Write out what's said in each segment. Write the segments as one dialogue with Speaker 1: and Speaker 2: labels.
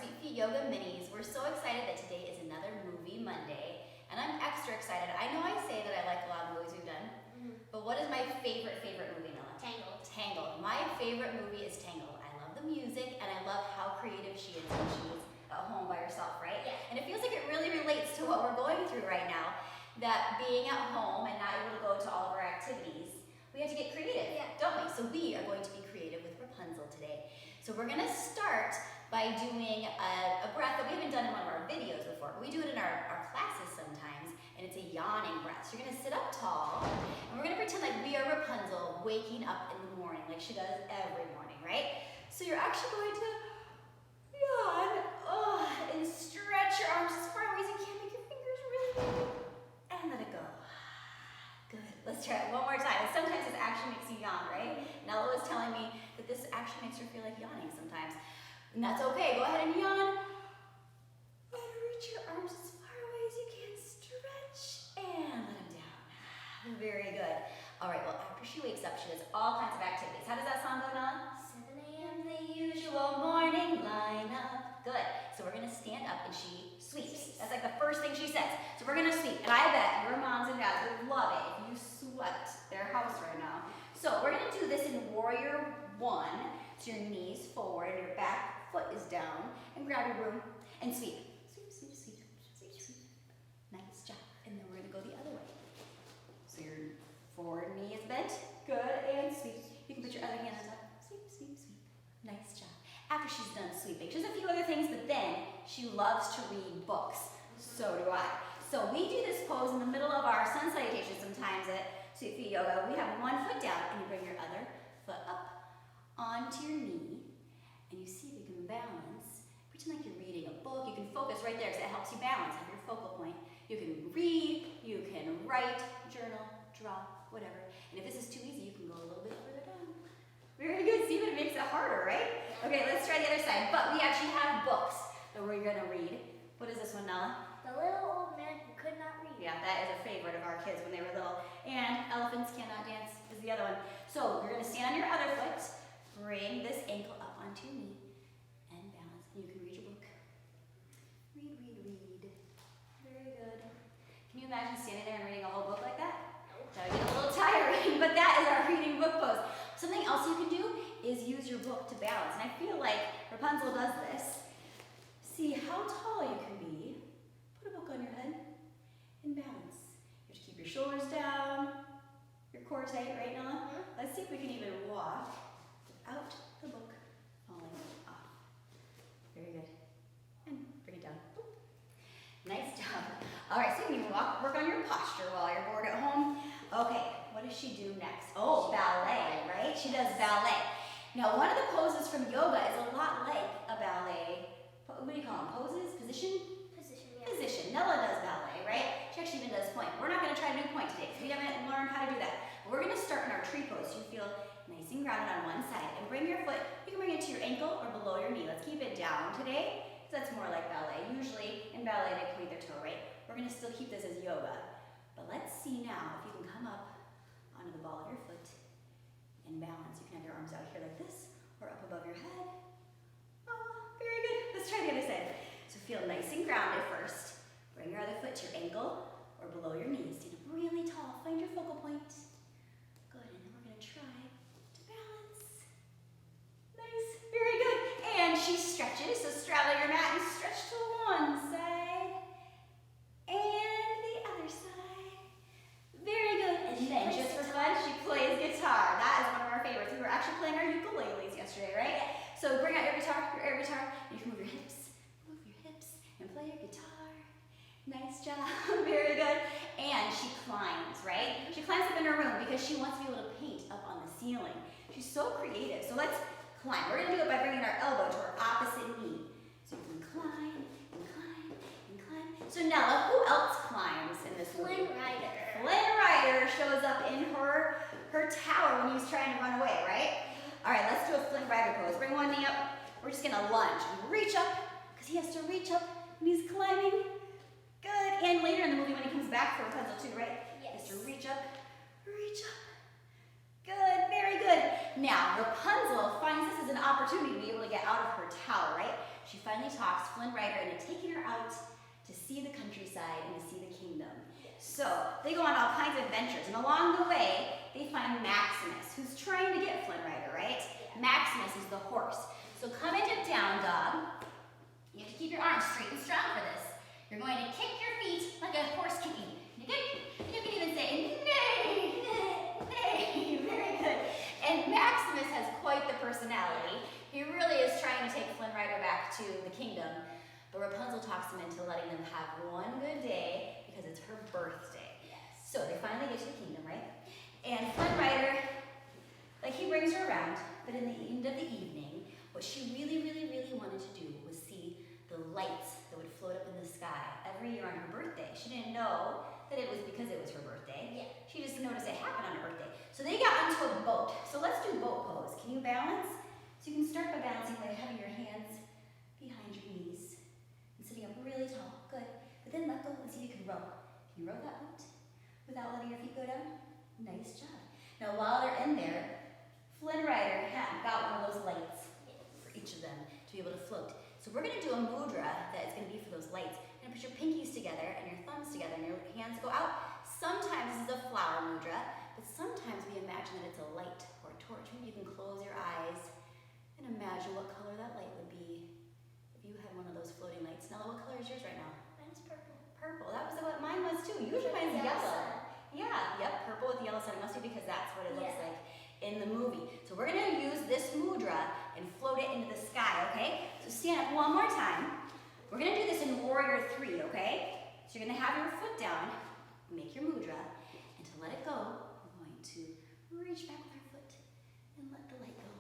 Speaker 1: Sweet Feet Yoga Minis. We're so excited that today is another Movie Monday, and I'm extra excited. I know I say that I like a lot of movies we've done, but what is my favorite movie, Noah?
Speaker 2: Tangled.
Speaker 1: Tangled. My favorite movie is Tangled. I love the music, and I love how creative she is when she's at home by herself, right?
Speaker 2: Yeah.
Speaker 1: And it feels like it really relates to what we're going through right now, that being at home and not able to go to all of our activities, we have to get creative, don't we? So we are going to be creative with Rapunzel today. So we're going to start by doing a breath that we haven't done in one of our videos before, but we do it in our classes sometimes, and it's a yawning breath. So you're going to sit up tall, and we're going to pretend like we are Rapunzel waking up in the morning, like she does every morning, right? So you're actually going to yawn, and stretch your arms as far away as you can, make your fingers really big, and let it go. Good. Let's try it one more time. Sometimes this actually makes you yawn, right? Nella was telling me that this actually makes her feel like yawning sometimes. And that's okay. Go ahead and yawn. And reach your arms as far away as you can. Stretch and let them down. Very good. All right, well, after she wakes up, she does all kinds of activities. How does that song go, Nella?
Speaker 2: 7 a.m.
Speaker 1: The usual morning lineup. Good. So we're going to stand up and she sweeps. That's like the first thing she says. So we're going to sweep. And I bet your moms and dads would love it if you swept their house right now. So we're going to do this in Warrior 1. So your knees forward and your back foot is down. And grab your broom and sweep. Sweep, sweep, sweep, sweep, sweep. Nice job. And then we're going to go the other way. So your forward knee is bent. Good. And sweep. You can put your other hand on top. Sweep, sweep, sweep. Nice job. After she's done sweeping, she does a few other things, but then she loves to read books. So do I. So we do this pose in the middle of our sun salutation sometimes at Sweet Feet Yoga. We have one foot down, and you bring your other foot up onto your knee, and you see if you can balance. Pretend like you're reading a book. You can focus right there because it helps you balance, have your focal point. You can read, you can write, journal, draw, whatever. And if this is too easy, you can go a little bit further down. Very good. See, but it makes it harder, right? Okay, let's try the other side. But we actually have books that we're going to read. What is this one, Nella?
Speaker 2: The Little Old Man Who Could Not Read.
Speaker 1: Yeah, that is a favorite of our kids when they were little. And Elephants Cannot Dance is the other one. So you're going to stand on your other foot, bring this ankle up onto your knee, and balance. And you can read your book. Read, read, read. Very good. Can you imagine standing there and reading a whole book like that? That would get a little tiring, but that is our reading book pose. Something else you can do is use your book to balance. And I feel like Rapunzel does this. See how tall you can be. Put a book on your head and balance. You have to keep your shoulders down, your core tight, right, Nella? Let's see if we can even walk without the book falling off. Very good. And bring it down. Boop. Nice job. All right, so you can work on your posture while you're bored at home. Okay, what does she do next? Oh, ballet, right? She does ballet. Now, one of the poses from yoga is a lot like a ballet. What do you call them? Poses? Position?
Speaker 2: Position, yeah.
Speaker 1: Position. Nella does ballet, right? She actually even does point. We're not going to try to do point today because we haven't learned how to do that. But we're going to start in our tree pose so you feel nice and grounded on one side. And bring your foot, you can bring it to your ankle or below your knee. Let's keep it down today because that's more like ballet. Usually in ballet they point their toe, right? We're going to still keep this as yoga. But let's see now if you can come up onto the ball of your foot and balance. You can have your arms out here like this or up above your head. Oh, very good. Let's try the other side. So feel nice and grounded first. Bring your other foot to your ankle or below your knees. Stand up really tall. Find your focal point. Good. And then we're going to try to balance. Nice. Very good. And she stretches. So straddle your mat and stretch to one side and the other side. Very good. And then just for fun, she plays guitar. That is one of our favorites. We were actually playing our ukuleles yesterday, right? So bring out your guitar, and you can move your hips, and play your guitar. Nice job. Very good. And she climbs, right? She climbs up in her room because she wants to be able to paint up on the ceiling. She's so creative. So let's climb. We're going to do it by bringing our elbow to our opposite knee. So you can climb and climb and climb. So Nella, who else climbs in this movie?
Speaker 2: Flynn Rider.
Speaker 1: Flynn Rider shows up in her tower when he was trying to run away, right? All right, let's do a Flynn Rider pose. Bring one knee up. We're just going to lunge. Reach up, because he has to reach up when he's climbing. Good. And later in the movie when he comes back for Rapunzel too, right?
Speaker 2: Yes.
Speaker 1: He has to reach up, reach up. Good, very good. Now, Rapunzel finds this as an opportunity to be able to get out of her tower, right? she finally talks Flynn Rider into taking her out to see the countryside and to see the kingdom. So they go on all kinds of adventures, and along the way, they find Maximus, who's trying to get Flynn Rider, right? Maximus is the horse. So come into down dog. You have to keep your arms straight and strong for this. You're going to kick your feet like a horse kicking. You can even say, neigh, neigh. Very good. And Maximus has quite the personality. He really is trying to take Flynn Rider back to the kingdom, but Rapunzel talks him into letting them have one good day because it's her birthday. Yes. So they finally get to the kingdom, right? And Flynn Rider, he brings her around, but in the end of the evening, what she really, really, really wanted to do was see the lights that would float up in the sky every year on her birthday. She didn't know that it was because it was her birthday. Yeah. She just noticed it happened on her birthday. So they got into a boat. So let's do boat pose. Can you balance? So you can start by balancing by having your hands behind your knees and sitting up really tall. Good. But then let go and see if you can row. Can you row that boat without letting your feet go down? Nice job. Now while they're in there, Flynn Rider got one of those lights for each of them to be able to float. So we're going to do a mudra that is going to be for those lights. You're going to put your pinkies together and your thumbs together and your hands go out. Sometimes this is a flower mudra, but sometimes we imagine that it's a light or a torch. Maybe you can close your eyes and imagine what color that light would be if you had one of those floating lights. Nella, what color is yours right now?
Speaker 2: Mine's purple.
Speaker 1: Purple. That was what mine was too. Usually mine's yellow. Yeah, yep, purple with yellow sun. It must be because that's what it looks like in the movie. So we're going to use this mudra and float it into the sky, okay? So stand up one more time. We're going to do this in Warrior 3, okay? So you're going to have your foot down, make your mudra, and to let it go, we're going to reach back with our foot and let the light go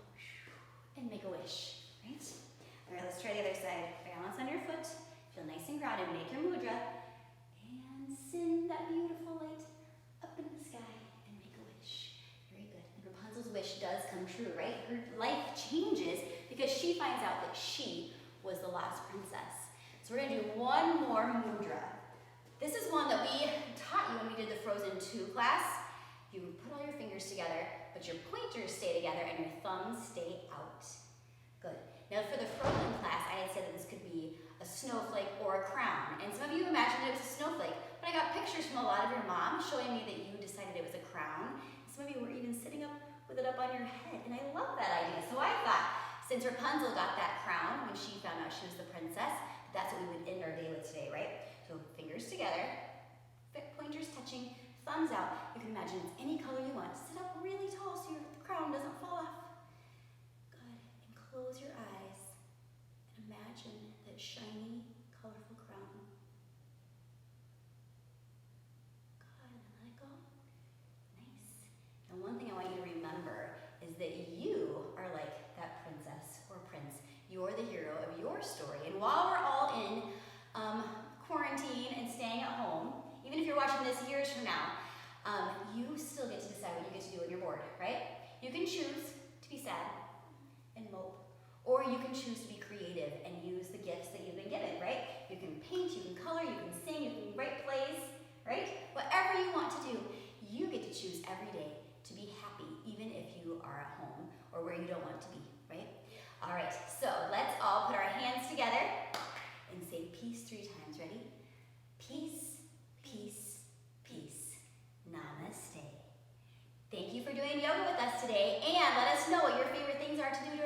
Speaker 1: and make a wish, right? All right, let's try the other side. Balance on your foot, feel nice and grounded, make your mudra, and send that beautiful light up in the sky and make a wish. Very good. And Rapunzel's wish does come true, right? Her life changes because she finds out that she was the lost princess. So we're going to do one more mudra. This is one that we taught you when we did the Frozen 2 class. You put all your fingers together, but your pointers stay together and your thumbs stay out. Good. Now for the Frozen class, I had said that this could be a snowflake or a crown. And some of you imagined it was a snowflake, but I got pictures from a lot of your moms showing me that you decided it was a crown. Some of you were even sitting up with it up on your head, and I love that idea. So I thought, since Rapunzel got that crown when she found out she was the princess, that's what we would end our day with today, right? So fingers together, pointers touching, thumbs out. You can imagine it's any color you want. Sit up really tall so your crown doesn't fall off. Good. And close your eyes and imagine that shiny, colorful crown. Good. And let it go. Nice. Now one thing I want you to remember is that you are like that princess or prince. You're the hero of your story. And while we're all in quarantine and staying at home, even if you're watching this years from now, you still get to decide what you get to do when you're bored, right? You can choose to be sad and mope, or you can choose to be creative and use the gifts that you've been given, right? You can paint, you can color, you can sing, you can write plays, right? Whatever you want to do, you get to choose every day to be happy, even if you are at home or where you don't want to be, right? All right, so let's all put our hands together and say peace 3 times. Ready? Peace, peace, peace. Namaste. Thank you for doing yoga with us today, and let us know what your favorite things are to do during